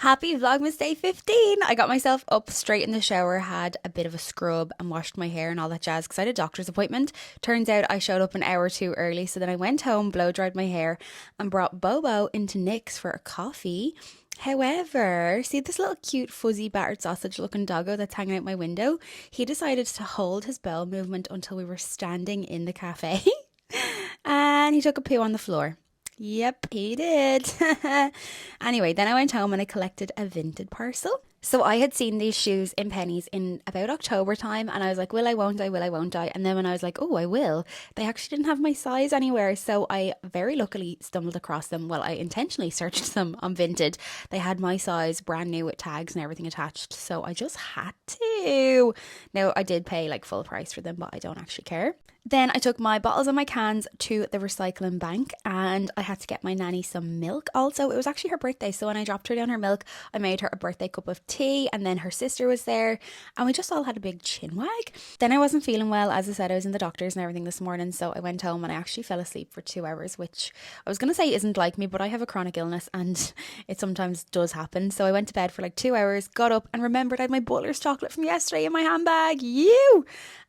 Happy Vlogmas day 15. I got myself up straight in the shower, had a bit of a scrub and washed my hair and all that jazz because I had a doctor's appointment. Turns out I showed up an hour too early, so then I went home, blow dried my hair and brought Bobo into Nick's for a coffee. However, see this little cute fuzzy battered sausage looking doggo that's hanging out my window? He decided to hold his bowel movement until we were standing in the cafe and he took a poo on the floor. Yep, he did. Anyway, then I went home and I collected a Vinted parcel. So I had seen these shoes in Pennies in about October time and I was like, will I, won't I, will I, won't I? And then when I was like, oh, I will, they actually didn't have my size anywhere. So I very luckily stumbled across them. Well, I intentionally searched them on Vinted. They had my size, brand new with tags and everything attached. So I just had to. Now, I did pay like full price for them, but I don't actually care. Then I took my bottles and my cans to the recycling bank and I had to get my nanny some milk also. It was actually her birthday, so when I dropped her down her milk, I made her a birthday cup of tea and then her sister was there and we just all had a big chin wag. Then I wasn't feeling well. As I said, I was in the doctor's and everything this morning, so I went home and I actually fell asleep for 2 hours, which I was going to say isn't like me, but I have a chronic illness and it sometimes does happen. So I went to bed for like 2 hours, got up and remembered I had my Butler's chocolate from yesterday in my handbag.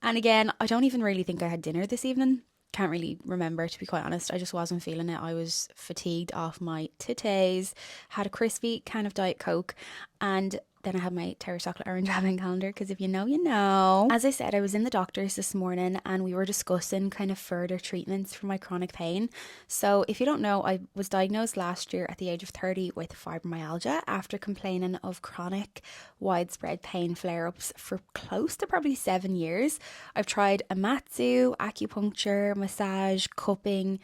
And again, I don't even really think I had dinner this evening. Can't really remember, to be quite honest. I just wasn't feeling it. I was fatigued off my titties, had a crispy can of Diet Coke, and then I had my Terra Chocolate Orange Advent Calendar, because if you know, you know. As I said, I was in the doctor's this morning and we were discussing kind of further treatments for my chronic pain. So if you don't know, I was diagnosed last year at the age of 30 with fibromyalgia after complaining of chronic widespread pain flare-ups for close to probably 7 years. I've tried Amatsu, acupuncture, massage, cupping.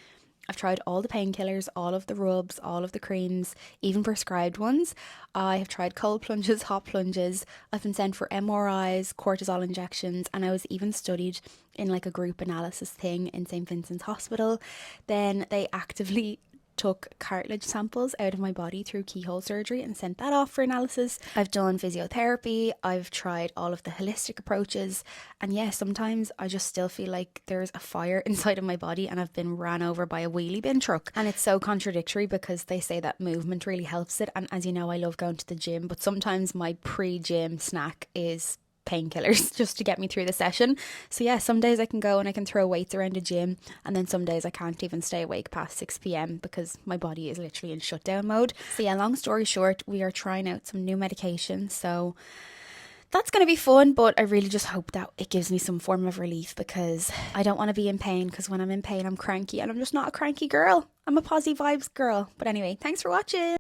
I've tried all the painkillers, all of the rubs, all of the creams, even prescribed ones. I have tried cold plunges, hot plunges. I've been sent for MRIs, cortisol injections, and I was even studied in like a group analysis thing in St. Vincent's Hospital. Then they actively took cartilage samples out of my body through keyhole surgery and sent that off for analysis. I've done physiotherapy, I've tried all of the holistic approaches, and yeah, sometimes I just still feel like there's a fire inside of my body and I've been ran over by a wheelie bin truck. And it's so contradictory because they say that movement really helps it, and as you know, I love going to the gym, but sometimes my pre-gym snack is painkillers just to get me through the session. So yeah, some days I can go and I can throw weights around a gym, and then some days I can't even stay awake past 6 p.m. because my body is literally in shutdown mode. So yeah, long story short, we are trying out some new medication, so that's going to be fun, but I really just hope that it gives me some form of relief because I don't want to be in pain, because when I'm in pain I'm cranky and I'm just not a cranky girl. I'm a posy vibes girl. But anyway, thanks for watching.